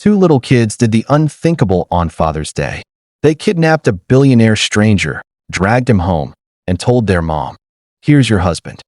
Two little kids did the unthinkable on Father's Day. They kidnapped a billionaire stranger, dragged him home, and told their mom, "Here's your husband."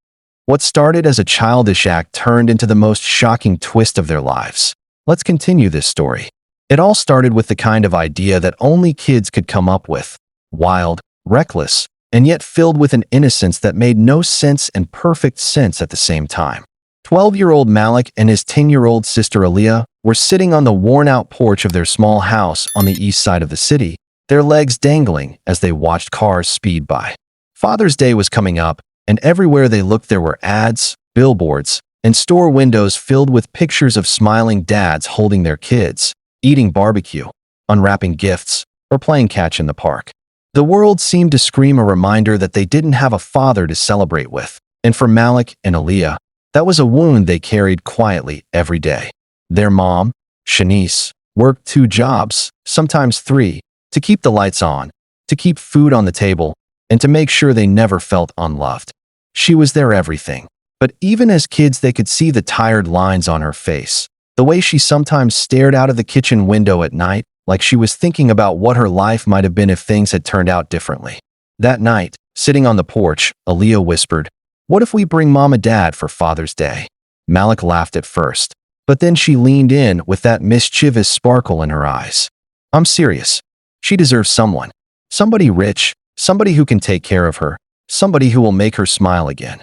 What started as a childish act turned into the most shocking twist of their lives. Let's continue this story. It all started with the kind of idea that only kids could come up with. Wild, reckless, and yet filled with an innocence that made no sense and perfect sense at the same time. 12-year-old Malik and his 10-year-old sister Aaliyah were sitting on the worn-out porch of their small house on the east side of the city, their legs dangling as they watched cars speed by. Father's Day was coming up, and everywhere they looked there were ads, billboards, and store windows filled with pictures of smiling dads holding their kids, eating barbecue, unwrapping gifts, or playing catch in the park. The world seemed to scream a reminder that they didn't have a father to celebrate with, and for Malik and Aaliyah, that was a wound they carried quietly every day. Their mom, Shanice, worked 2 jobs, sometimes 3, to keep the lights on, to keep food on the table, and to make sure they never felt unloved. She was their everything. But even as kids, they could see the tired lines on her face, the way she sometimes stared out of the kitchen window at night, like she was thinking about what her life might have been if things had turned out differently. That night, sitting on the porch, Aaliyah whispered, "What if we bring Mom and Dad for Father's Day?" Malik laughed at first, but then she leaned in with that mischievous sparkle in her eyes. "I'm serious. She deserves someone. Somebody rich, somebody who can take care of her, somebody who will make her smile again."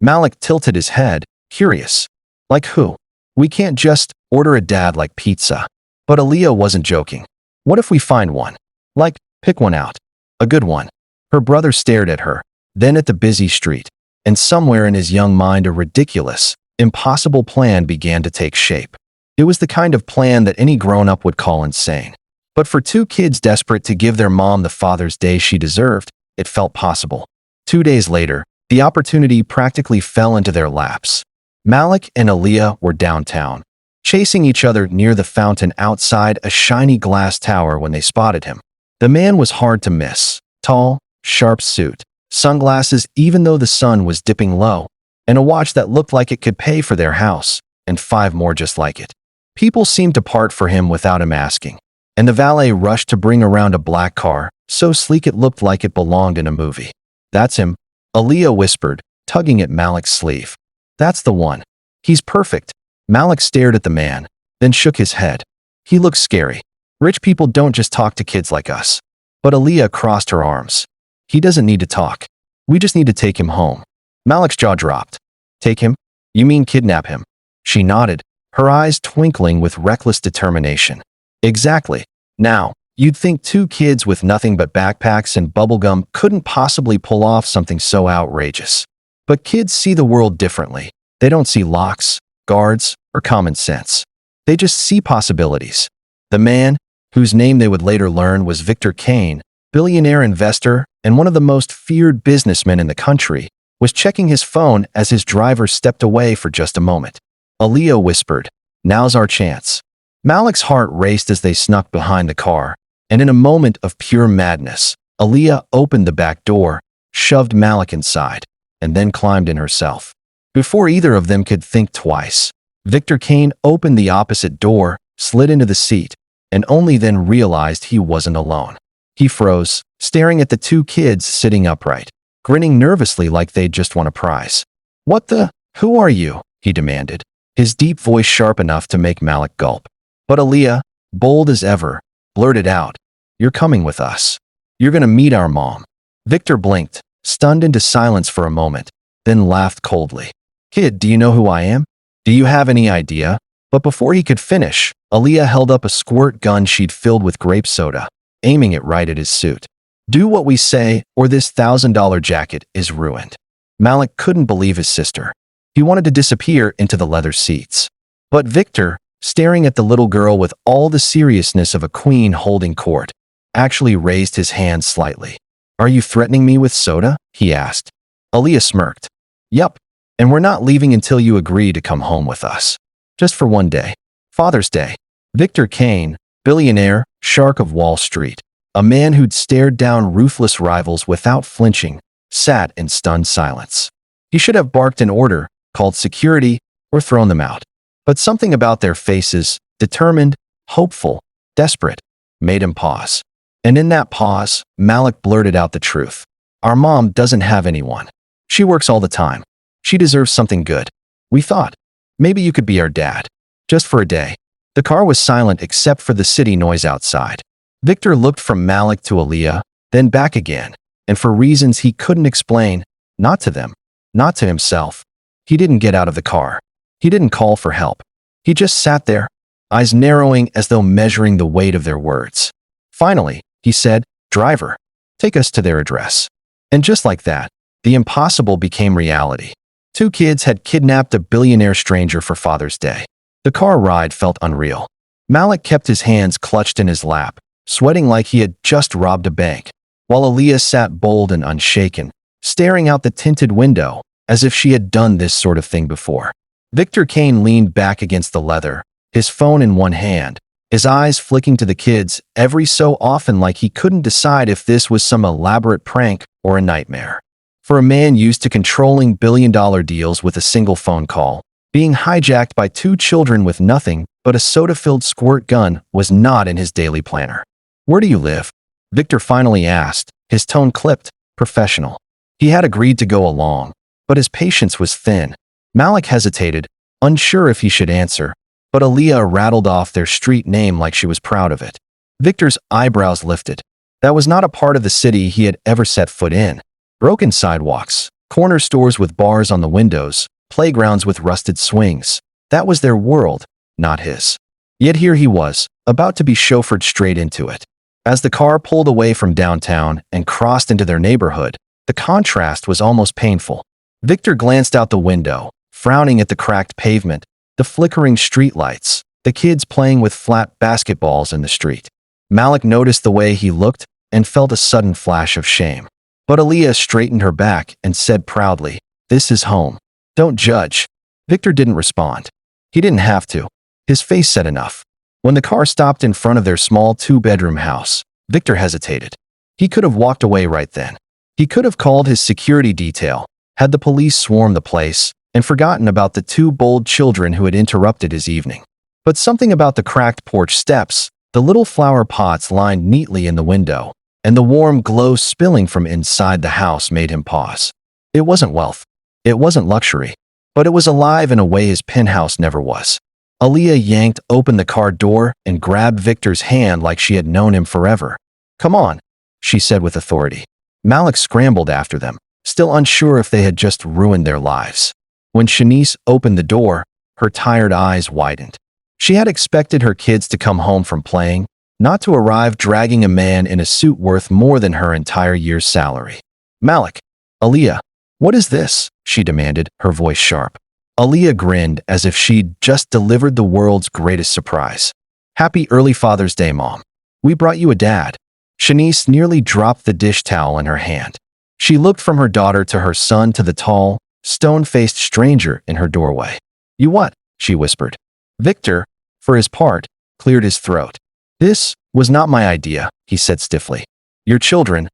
Malik tilted his head, curious. "Like who? We can't just order a dad like pizza." But Aaliyah wasn't joking. "What if we find one? Like, pick one out. A good one." Her brother stared at her, then at the busy street, and somewhere in his young mind a ridiculous, impossible plan began to take shape. It was the kind of plan that any grown-up would call insane. But for 2 kids desperate to give their mom the Father's Day she deserved, it felt possible. 2 days later, the opportunity practically fell into their laps. Malik and Aaliyah were downtown, chasing each other near the fountain outside a shiny glass tower when they spotted him. The man was hard to miss. Tall, sharp suit, sunglasses even though the sun was dipping low, and a watch that looked like it could pay for their house, and 5 more just like it. People seemed to part for him without him asking, and the valet rushed to bring around a black car, so sleek it looked like it belonged in a movie. "That's him," Aaliyah whispered, tugging at Malik's sleeve. "That's the one. He's perfect." Malik stared at the man, then shook his head. "He looks scary. Rich people don't just talk to kids like us." But Aaliyah crossed her arms. "He doesn't need to talk. We just need to take him home." Malik's jaw dropped. "Take him? You mean kidnap him?" She nodded, her eyes twinkling with reckless determination. "Exactly. Now, you'd think 2 kids with nothing but backpacks and bubblegum couldn't possibly pull off something so outrageous. But kids see the world differently. They don't see locks, guards, or common sense. They just see possibilities." The man, whose name they would later learn was Victor Kane, billionaire investor and one of the most feared businessmen in the country, was checking his phone as his driver stepped away for just a moment. Aaliyah whispered, "Now's our chance." Malik's heart raced as they snuck behind the car, and in a moment of pure madness, Aaliyah opened the back door, shoved Malik inside, and then climbed in herself. Before either of them could think twice, Victor Kane opened the opposite door, slid into the seat, and only then realized he wasn't alone. He froze, staring at the 2 kids sitting upright, grinning nervously like they'd just won a prize. "What the? Who are you?" he demanded, his deep voice sharp enough to make Malik gulp. But Aaliyah, bold as ever, blurted out, "You're coming with us. You're gonna meet our mom." Victor blinked, stunned into silence for a moment, then laughed coldly. "Kid, do you know who I am? Do you have any idea?" But before he could finish, Aaliyah held up a squirt gun she'd filled with grape soda, aiming it right at his suit. "Do what we say, or this $1,000 jacket is ruined." Malik couldn't believe his sister. He wanted to disappear into the leather seats. But Victor, staring at the little girl with all the seriousness of a queen holding court, actually raised his hand slightly. "Are you threatening me with soda?" he asked. Aaliyah smirked. "Yup, and we're not leaving until you agree to come home with us. Just for one day. Father's Day." Victor Kane, billionaire, shark of Wall Street, a man who'd stared down ruthless rivals without flinching, sat in stunned silence. He should have barked an order, called security, or thrown them out. But something about their faces, determined, hopeful, desperate, made him pause. And in that pause, Malik blurted out the truth. Our mom doesn't have anyone. She works all the time. She deserves something good. We thought, maybe you could be our dad. Just for a day. The car was silent except for the city noise outside. Victor looked from Malik to Aaliyah, then back again, and for reasons he couldn't explain, not to them, not to himself. He didn't get out of the car. He didn't call for help. He just sat there, eyes narrowing as though measuring the weight of their words. Finally, he said, "Driver, take us to their address." And just like that, the impossible became reality. Two kids had kidnapped a billionaire stranger for Father's Day. The car ride felt unreal. Malik kept his hands clutched in his lap, sweating like he had just robbed a bank, while Aaliyah sat bold and unshaken, staring out the tinted window, as if she had done this sort of thing before. Victor Kane leaned back against the leather, his phone in one hand, his eyes flicking to the kids every so often like he couldn't decide if this was some elaborate prank or a nightmare. For a man used to controlling billion-dollar deals with a single phone call, being hijacked by two children with nothing but a soda-filled squirt gun was not in his daily planner. "Where do you live?" Victor finally asked, his tone clipped, professional. He had agreed to go along, but his patience was thin. Malik hesitated, unsure if he should answer, but Aaliyah rattled off their street name like she was proud of it. Victor's eyebrows lifted. That was not a part of the city he had ever set foot in. Broken sidewalks, corner stores with bars on the windows, playgrounds with rusted swings. That was their world, not his. Yet here he was, about to be chauffeured straight into it. As the car pulled away from downtown and crossed into their neighborhood, the contrast was almost painful. Victor glanced out the window, frowning at the cracked pavement, the flickering streetlights, the kids playing with flat basketballs in the street. Malik noticed the way he looked and felt a sudden flash of shame. But Aaliyah straightened her back and said proudly, "This is home. Don't judge." Victor didn't respond. He didn't have to. His face said enough. When the car stopped in front of their small two-bedroom house, Victor hesitated. He could have walked away right then. He could have called his security detail, had the police swarm the place, and forgotten about the two bold children who had interrupted his evening. But something about the cracked porch steps, the little flower pots lined neatly in the window, and the warm glow spilling from inside the house made him pause. It wasn't wealth. It wasn't luxury. But it was alive in a way his penthouse never was. Aaliyah yanked open the car door and grabbed Victor's hand like she had known him forever. "Come on," she said with authority. Malik scrambled after them, still unsure if they had just ruined their lives. When Shanice opened the door, her tired eyes widened. She had expected her kids to come home from playing, not to arrive dragging a man in a suit worth more than her entire year's salary. "Malik, Aaliyah, what is this?" she demanded, her voice sharp. Aaliyah grinned as if she'd just delivered the world's greatest surprise. "Happy early Father's Day, Mom. We brought you a dad." Shanice nearly dropped the dish towel in her hand. She looked from her daughter to her son to the tall, stone-faced stranger in her doorway. "You what?" she whispered. Victor, for his part, cleared his throat. "This was not my idea," he said stiffly. "Your children,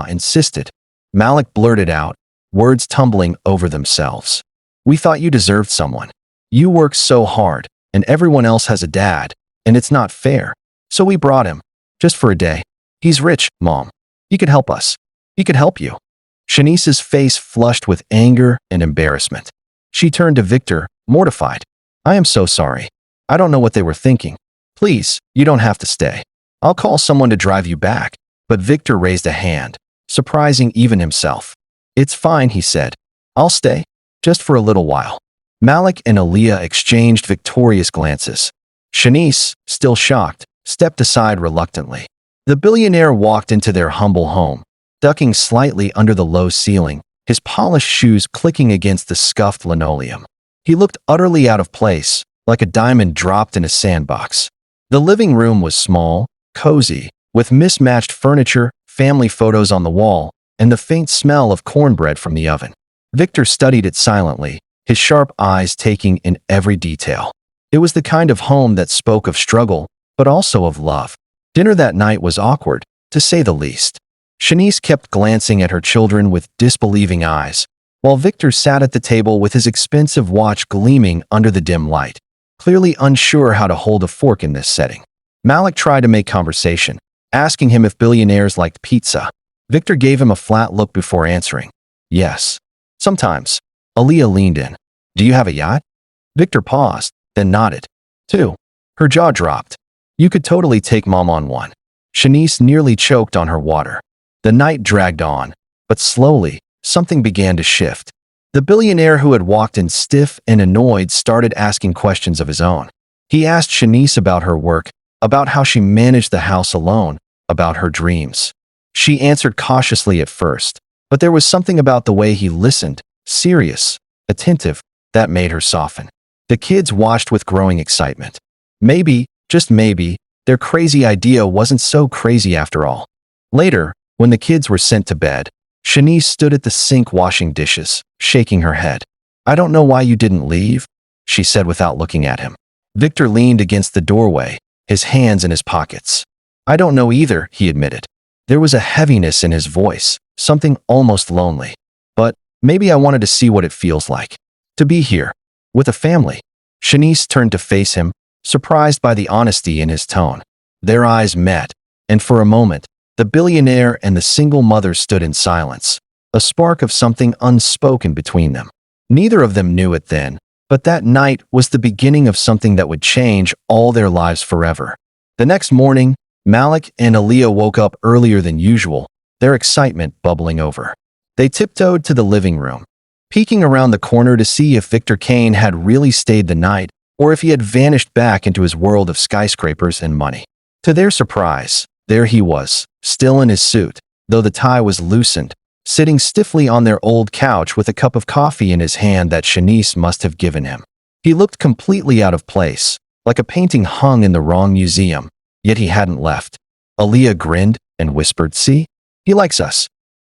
insisted." Malik blurted out, words tumbling over themselves. "We thought you deserved someone. You work so hard, and everyone else has a dad, and it's not fair. So we brought him, just for a day. He's rich, Mom. He could help us. He could help you." Shanice's face flushed with anger and embarrassment. She turned to Victor, mortified. "I am so sorry. I don't know what they were thinking. Please, you don't have to stay. I'll call someone to drive you back." But Victor raised a hand, surprising even himself. "It's fine," he said. "I'll stay, just for a little while." Malik and Aaliyah exchanged victorious glances. Shanice, still shocked, stepped aside reluctantly. The billionaire walked into their humble home, ducking slightly under the low ceiling, his polished shoes clicking against the scuffed linoleum. He looked utterly out of place, like a diamond dropped in a sandbox. The living room was small, cozy, with mismatched furniture, family photos on the wall, and the faint smell of cornbread from the oven. Victor studied it silently, his sharp eyes taking in every detail. It was the kind of home that spoke of struggle, but also of love. Dinner that night was awkward, to say the least. Shanice kept glancing at her children with disbelieving eyes, while Victor sat at the table with his expensive watch gleaming under the dim light, clearly unsure how to hold a fork in this setting. Malik tried to make conversation, asking him if billionaires liked pizza. Victor gave him a flat look before answering. Yes. Sometimes. Aaliyah leaned in. Do you have a yacht? Victor paused, then nodded. 2. Her jaw dropped. You could totally take Mom on one. Shanice nearly choked on her water. The night dragged on, but slowly, something began to shift. The billionaire who had walked in stiff and annoyed started asking questions of his own. He asked Shanice about her work, about how she managed the house alone, about her dreams. She answered cautiously at first, but there was something about the way he listened, serious, attentive, that made her soften. The kids watched with growing excitement. Maybe, just maybe, their crazy idea wasn't so crazy after all. Later, when the kids were sent to bed, Shanice stood at the sink washing dishes, shaking her head. I don't know why you didn't leave, she said without looking at him. Victor leaned against the doorway, his hands in his pockets. I don't know either, he admitted. There was a heaviness in his voice, something almost lonely. But maybe I wanted to see what it feels like. To be here, with a family. Shanice turned to face him, surprised by the honesty in his tone. Their eyes met, and for a moment, the billionaire and the single mother stood in silence, a spark of something unspoken between them. Neither of them knew it then, but that night was the beginning of something that would change all their lives forever. The next morning, Malik and Aaliyah woke up earlier than usual, their excitement bubbling over. They tiptoed to the living room, peeking around the corner to see if Victor Kane had really stayed the night or if he had vanished back into his world of skyscrapers and money. To their surprise, there he was, still in his suit, though the tie was loosened, sitting stiffly on their old couch with a cup of coffee in his hand that Shanice must have given him. He looked completely out of place, like a painting hung in the wrong museum, yet he hadn't left. Aaliyah grinned and whispered, see? He likes us.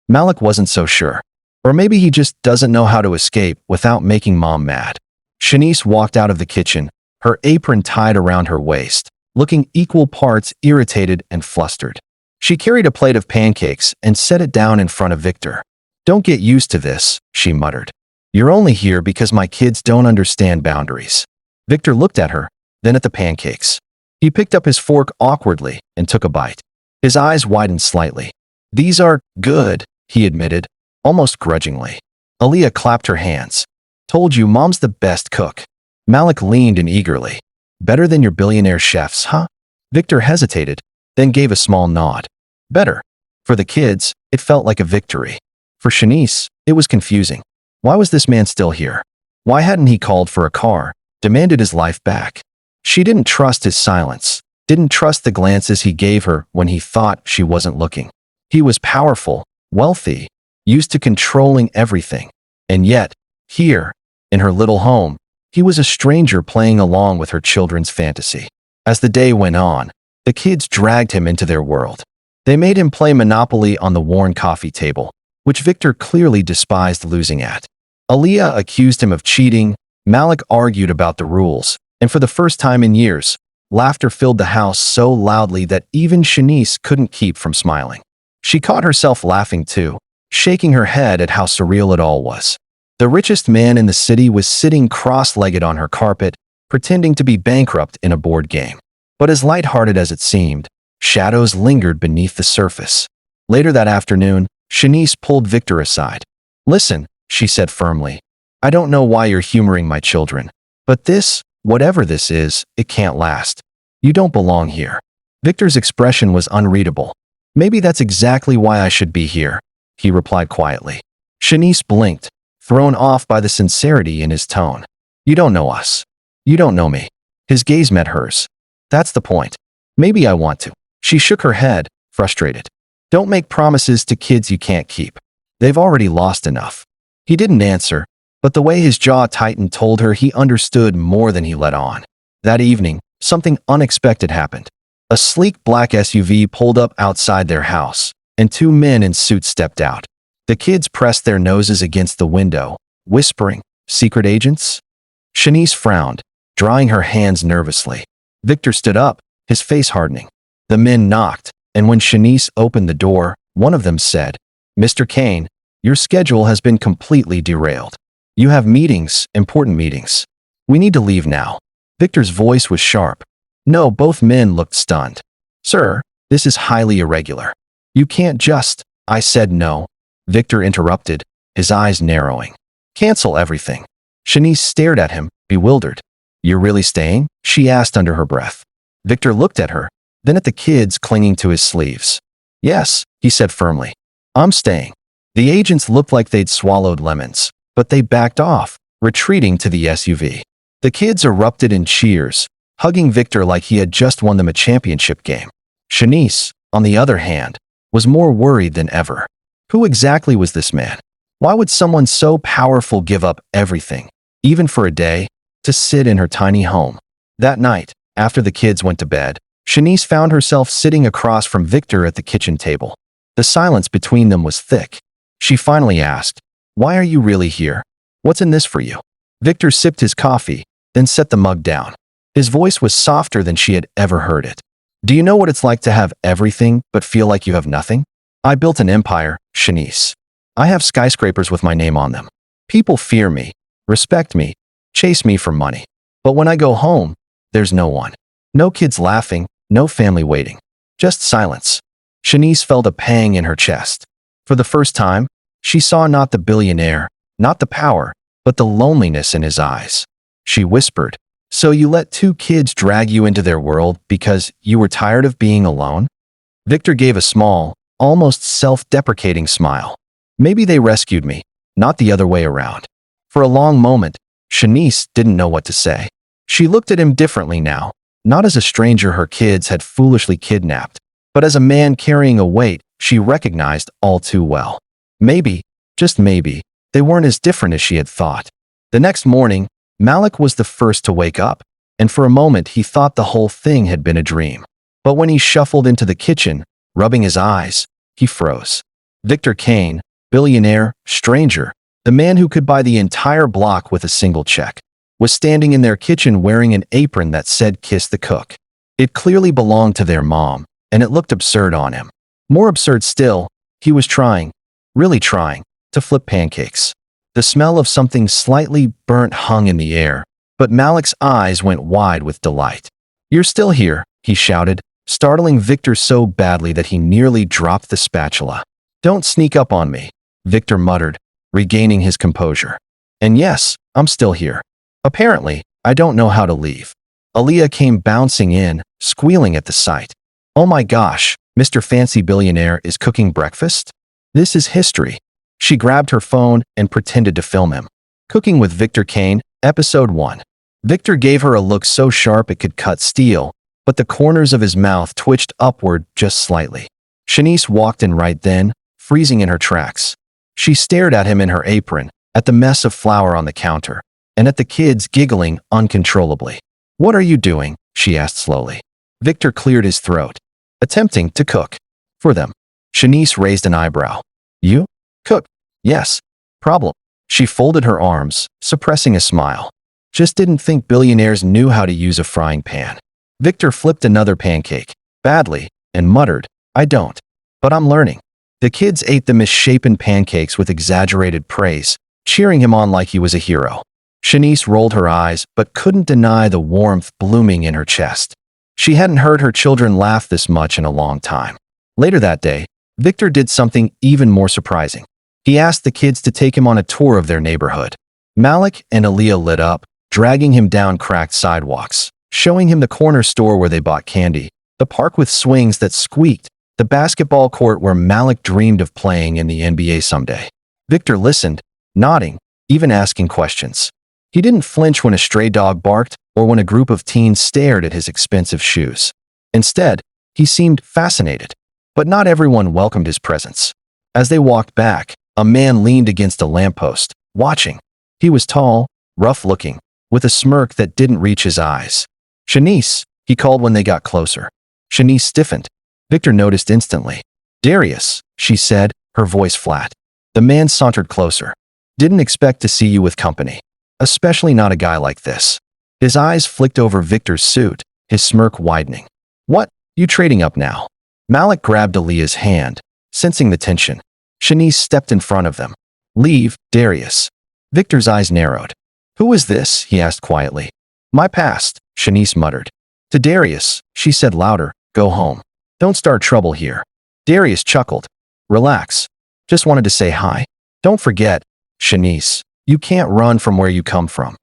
Malik wasn't so sure. Or maybe he just doesn't know how to escape without making Mom mad. Shanice walked out of the kitchen, her apron tied around her waist, looking equal parts irritated and flustered. She carried a plate of pancakes and set it down in front of Victor. Don't get used to this, she muttered. You're only here because my kids don't understand boundaries. Victor looked at her, then at the pancakes. He picked up his fork awkwardly and took a bite. His eyes widened slightly. These are good, he admitted, almost grudgingly. Aaliyah clapped her hands. Told you Mom's the best cook. Malik leaned in eagerly. Better than your billionaire chefs, huh? Victor hesitated, then gave a small nod. Better. For the kids, it felt like a victory. For Shanice, it was confusing. Why was this man still here? Why hadn't he called for a car, demanded his life back? She didn't trust his silence, didn't trust the glances he gave her when he thought she wasn't looking. He was powerful, wealthy, used to controlling everything. And yet, here, in her little home, he was a stranger playing along with her children's fantasy. As the day went on, the kids dragged him into their world. They made him play Monopoly on the worn coffee table, which Victor clearly despised losing at. Aaliyah accused him of cheating, Malik argued about the rules, and for the first time in years, laughter filled the house so loudly that even Shanice couldn't keep from smiling. She caught herself laughing too, shaking her head at how surreal it all was. The richest man in the city was sitting cross-legged on her carpet, pretending to be bankrupt in a board game. But as lighthearted as it seemed, shadows lingered beneath the surface. Later that afternoon, Shanice pulled Victor aside. Listen, she said firmly. I don't know why you're humoring my children, but this, whatever this is, it can't last. You don't belong here. Victor's expression was unreadable. Maybe that's exactly why I should be here, he replied quietly. Shanice blinked, thrown off by the sincerity in his tone. You don't know us. You don't know me. His gaze met hers. That's the point. Maybe I want to. She shook her head, frustrated. Don't make promises to kids you can't keep. They've already lost enough. He didn't answer, but the way his jaw tightened told her he understood more than he let on. That evening, something unexpected happened. A sleek black SUV pulled up outside their house, and 2 men in suits stepped out. The kids pressed their noses against the window, whispering, "Secret agents?" Shanice frowned, drawing her hands nervously. Victor stood up, his face hardening. The men knocked, and when Shanice opened the door, one of them said, "Mr. Kane, your schedule has been completely derailed. You have meetings, important meetings. We need to leave now." Victor's voice was sharp. No, both men looked stunned. Sir, this is highly irregular. You can't just… I said no. Victor interrupted, his eyes narrowing. Cancel everything. Shanice stared at him, bewildered. You're really staying? She asked under her breath. Victor looked at her, then at the kids clinging to his sleeves. Yes, he said firmly. I'm staying. The agents looked like they'd swallowed lemons, but they backed off, retreating to the SUV. The kids erupted in cheers, hugging Victor like he had just won them a championship game. Shanice, on the other hand, was more worried than ever. Who exactly was this man? Why would someone so powerful give up everything, even for a day, to sit in her tiny home? That night, after the kids went to bed, Shanice found herself sitting across from Victor at the kitchen table. The silence between them was thick. She finally asked, "Why are you really here? What's in this for you?" Victor sipped his coffee, then set the mug down. His voice was softer than she had ever heard it. Do you know what it's like to have everything but feel like you have nothing? I built an empire, Shanice. I have skyscrapers with my name on them. People fear me, respect me, chase me for money. But when I go home, there's no one. No kids laughing, no family waiting. Just silence. Shanice felt a pang in her chest. For the first time, she saw not the billionaire, not the power, but the loneliness in his eyes. She whispered, "So you let two kids drag you into their world because you were tired of being alone?" Victor gave a small, almost self-deprecating smile. Maybe they rescued me, not the other way around. For a long moment, Shanice didn't know what to say. She looked at him differently now, not as a stranger her kids had foolishly kidnapped, but as a man carrying a weight she recognized all too well. Maybe, just maybe, they weren't as different as she had thought. The next morning, Malik was the first to wake up, and for a moment he thought the whole thing had been a dream. But when he shuffled into the kitchen, rubbing his eyes, he froze. Victor Kane, billionaire, stranger, the man who could buy the entire block with a single check, was standing in their kitchen wearing an apron that said "Kiss the Cook." It clearly belonged to their mom, and it looked absurd on him. More absurd still, he was trying, really trying, to flip pancakes. The smell of something slightly burnt hung in the air, but Malik's eyes went wide with delight. "You're still here," he shouted, startling Victor so badly that he nearly dropped the spatula. "Don't sneak up on me," Victor muttered, regaining his composure. "And yes, I'm still here. Apparently, I don't know how to leave." Aaliyah came bouncing in, squealing at the sight. "Oh my gosh, Mr. Fancy Billionaire is cooking breakfast? This is history." She grabbed her phone and pretended to film him. Cooking with Victor Kane, Episode 1. Victor gave her a look so sharp it could cut steel, but the corners of his mouth twitched upward just slightly. Shanice walked in right then, freezing in her tracks. She stared at him in her apron, at the mess of flour on the counter, and at the kids giggling uncontrollably. "What are you doing?" she asked slowly. Victor cleared his throat. "Attempting to cook. For them." Shanice raised an eyebrow. "You? Cook? Yes. Problem." She folded her arms, suppressing a smile. "Just didn't think billionaires knew how to use a frying pan." Victor flipped another pancake, badly, and muttered, "I don't. But I'm learning." The kids ate the misshapen pancakes with exaggerated praise, cheering him on like he was a hero. Shanice rolled her eyes but couldn't deny the warmth blooming in her chest. She hadn't heard her children laugh this much in a long time. Later that day, Victor did something even more surprising. He asked the kids to take him on a tour of their neighborhood. Malik and Aaliyah lit up, dragging him down cracked sidewalks, showing him the corner store where they bought candy, the park with swings that squeaked, the basketball court where Malik dreamed of playing in the NBA someday. Victor listened, nodding, even asking questions. He didn't flinch when a stray dog barked or when a group of teens stared at his expensive shoes. Instead, he seemed fascinated. But not everyone welcomed his presence. As they walked back, a man leaned against a lamppost, watching. He was tall, rough-looking, with a smirk that didn't reach his eyes. "Shanice," he called when they got closer. Shanice stiffened. Victor noticed instantly. "Darius," she said, her voice flat. The man sauntered closer. "Didn't expect to see you with company. Especially not a guy like this." His eyes flicked over Victor's suit, his smirk widening. "What, you trading up now?" Malik grabbed Aaliyah's hand, sensing the tension. Shanice stepped in front of them. "Leave, Darius." Victor's eyes narrowed. "Who is this?" he asked quietly. "My past," Shanice muttered. To Darius, she said louder, "Go home. Don't start trouble here." Darius chuckled. "Relax. Just wanted to say hi. Don't forget, Shanice, you can't run from where you come from."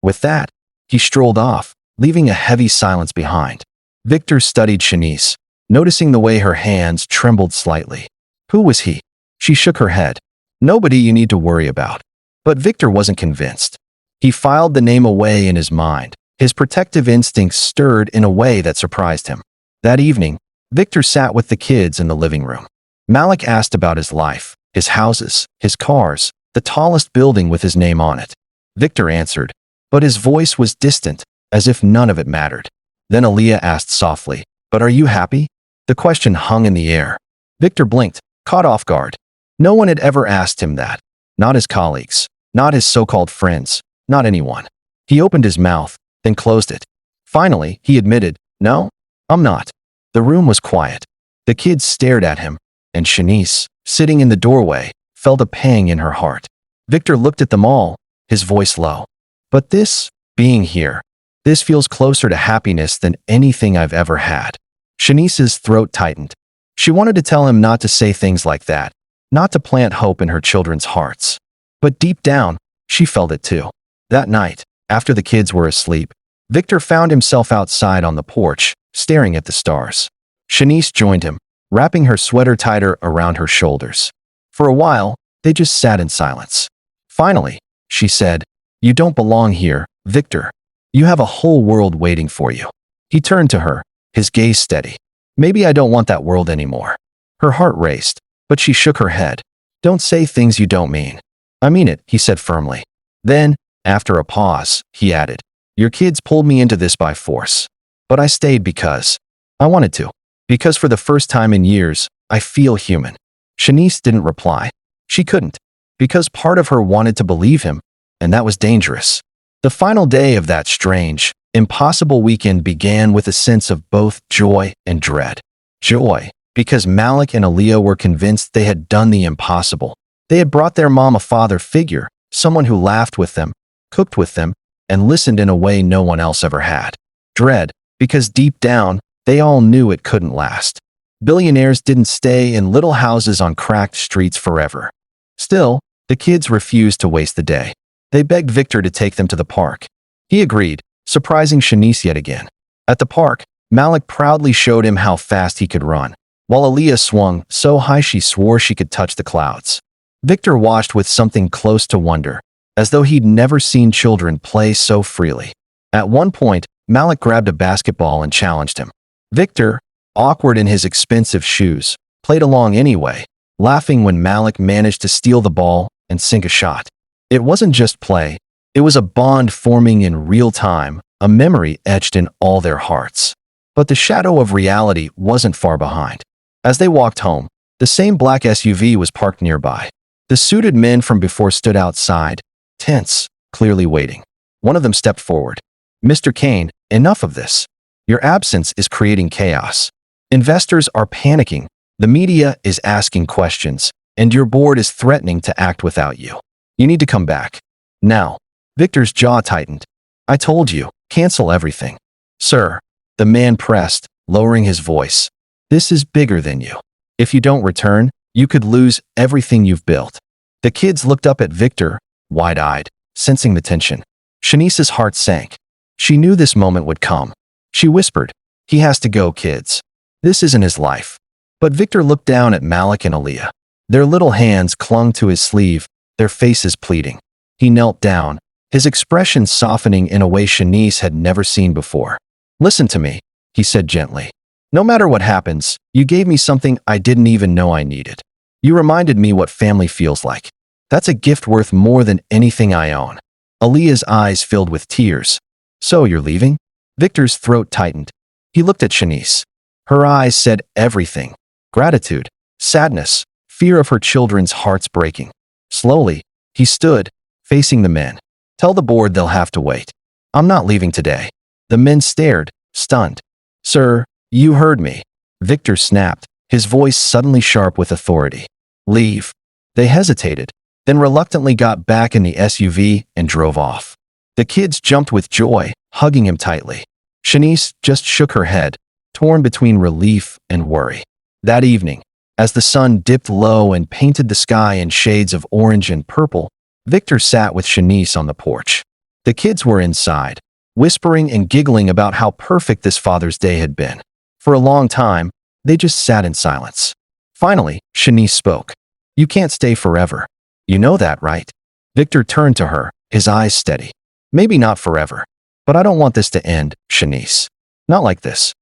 With that, he strolled off, leaving a heavy silence behind. Victor studied Shanice, noticing the way her hands trembled slightly. Who was he? She shook her head. Nobody you need to worry about. But Victor wasn't convinced. He filed the name away in his mind. His protective instincts stirred in a way that surprised him. That evening, Victor sat with the kids in the living room. Malik asked about his life, his houses, his cars, the tallest building with his name on it. Victor answered, but his voice was distant, as if none of it mattered. Then Aaliyah asked softly, "But are you happy?" The question hung in the air. Victor blinked, caught off guard. No one had ever asked him that. Not his colleagues, not his so-called friends, not anyone. He opened his mouth, then closed it. Finally, he admitted, "No, I'm not." The room was quiet. The kids stared at him, and Shanice, sitting in the doorway, felt a pang in her heart. Victor looked at them all, his voice low. "But this, being here, this feels closer to happiness than anything I've ever had." Shanice's throat tightened. She wanted to tell him not to say things like that, not to plant hope in her children's hearts. But deep down, she felt it too. That night, after the kids were asleep, Victor found himself outside on the porch, staring at the stars. Shanice joined him, wrapping her sweater tighter around her shoulders. For a while, they just sat in silence. Finally, she said, "You don't belong here, Victor. You have a whole world waiting for you." He turned to her, his gaze steady. "Maybe I don't want that world anymore." Her heart raced, but she shook her head. "Don't say things you don't mean." "I mean it," he said firmly. Then, after a pause, he added, "Your kids pulled me into this by force. But I stayed because I wanted to. Because for the first time in years, I feel human." Shanice didn't reply. She couldn't. Because part of her wanted to believe him, and that was dangerous. The final day of that strange, impossible weekend began with a sense of both joy and dread. Joy, because Malik and Aaliyah were convinced they had done the impossible. They had brought their mom a father figure, someone who laughed with them, cooked with them, and listened in a way no one else ever had. Dread, because deep down, they all knew it couldn't last. Billionaires didn't stay in little houses on cracked streets forever. Still, the kids refused to waste the day. They begged Victor to take them to the park. He agreed, surprising Shanice yet again. At the park, Malik proudly showed him how fast he could run, while Aaliyah swung so high she swore she could touch the clouds. Victor watched with something close to wonder, as though he'd never seen children play so freely. At one point, Malik grabbed a basketball and challenged him. Victor, awkward in his expensive shoes, played along anyway, laughing when Malik managed to steal the ball and sink a shot. It wasn't just play, it was a bond forming in real time, a memory etched in all their hearts. But the shadow of reality wasn't far behind. As they walked home, the same black SUV was parked nearby. The suited men from before stood outside, tense, clearly waiting. One of them stepped forward. "Mr. Kane, enough of this. Your absence is creating chaos. Investors are panicking, the media is asking questions, and your board is threatening to act without you. You need to come back. Now." Victor's jaw tightened. "I told you, cancel everything." "Sir," the man pressed, lowering his voice, "this is bigger than you. If you don't return, you could lose everything you've built." The kids looked up at Victor, wide-eyed, sensing the tension. Shanice's heart sank. She knew this moment would come. She whispered, "He has to go, kids. This isn't his life." But Victor looked down at Malik and Aaliyah. Their little hands clung to his sleeve, their faces pleading. He knelt down, his expression softening in a way Shanice had never seen before. "Listen to me," he said gently. "No matter what happens, you gave me something I didn't even know I needed. You reminded me what family feels like. That's a gift worth more than anything I own." Aaliyah's eyes filled with tears. "So you're leaving?" Victor's throat tightened. He looked at Shanice. Her eyes said everything. Gratitude, sadness, fear of her children's hearts breaking. Slowly, he stood, facing the men. "Tell the board they'll have to wait. I'm not leaving today." The men stared, stunned. "Sir, you heard me," Victor snapped, his voice suddenly sharp with authority. "Leave." They hesitated, then reluctantly got back in the SUV and drove off. The kids jumped with joy, hugging him tightly. Shanice just shook her head, torn between relief and worry. That evening, as the sun dipped low and painted the sky in shades of orange and purple, Victor sat with Shanice on the porch. The kids were inside, whispering and giggling about how perfect this Father's Day had been. For a long time, they just sat in silence. Finally, Shanice spoke. "You can't stay forever. You know that, right?" Victor turned to her, his eyes steady. "Maybe not forever, but I don't want this to end, Shanice. Not like this."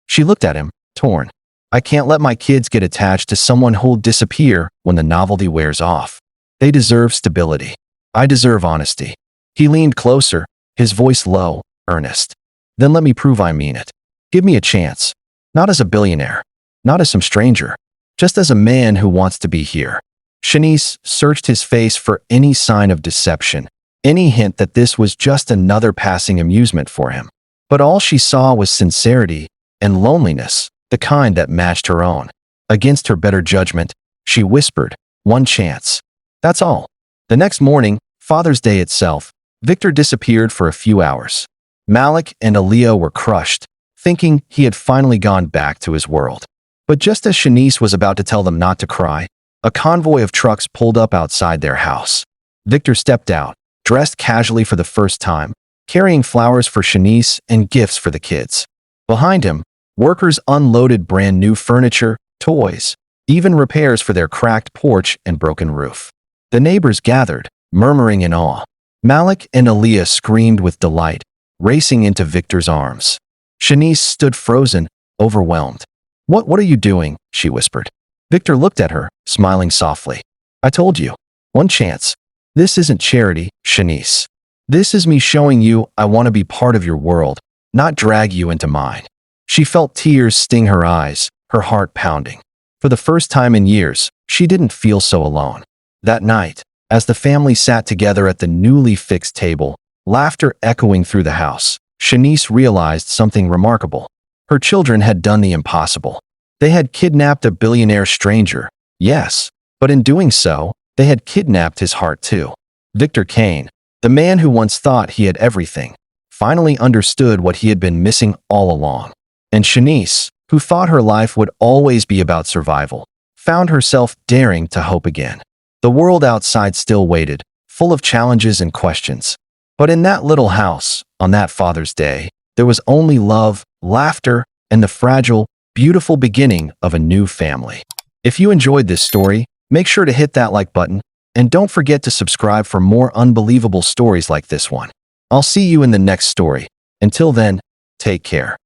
She looked at him, torn. "I can't let my kids get attached to someone who'll disappear when the novelty wears off. They deserve stability. I deserve honesty." He leaned closer, his voice low, earnest. "Then let me prove I mean it. Give me a chance. Not as a billionaire. Not as some stranger. Just as a man who wants to be here." Shanice searched his face for any sign of deception, any hint that this was just another passing amusement for him. But all she saw was sincerity and loneliness, the kind that matched her own. Against her better judgment, she whispered, "One chance. That's all." The next morning, Father's Day itself, Victor disappeared for a few hours. Malik and Aaliyah were crushed, thinking he had finally gone back to his world. But just as Shanice was about to tell them not to cry, a convoy of trucks pulled up outside their house. Victor stepped out, dressed casually for the first time, carrying flowers for Shanice and gifts for the kids. Behind him, workers unloaded brand new furniture, toys, even repairs for their cracked porch and broken roof. The neighbors gathered, murmuring in awe. Malik and Aaliyah screamed with delight, racing into Victor's arms. Shanice stood frozen, overwhelmed. What are you doing?" she whispered. Victor looked at her, smiling softly. "I told you. One chance. This isn't charity, Shanice. This is me showing you I want to be part of your world, not drag you into mine." She felt tears sting her eyes, her heart pounding. For the first time in years, she didn't feel so alone. That night, as the family sat together at the newly fixed table, laughter echoing through the house, Shanice realized something remarkable. Her children had done the impossible. They had kidnapped a billionaire stranger, yes, but in doing so, they had kidnapped his heart too. Victor Kane, the man who once thought he had everything, finally understood what he had been missing all along. And Shanice, who thought her life would always be about survival, found herself daring to hope again. The world outside still waited, full of challenges and questions. But in that little house, on that Father's Day, there was only love, laughter, and the fragile, beautiful beginning of a new family. If you enjoyed this story, make sure to hit that like button, and don't forget to subscribe for more unbelievable stories like this one. I'll see you in the next story. Until then, take care.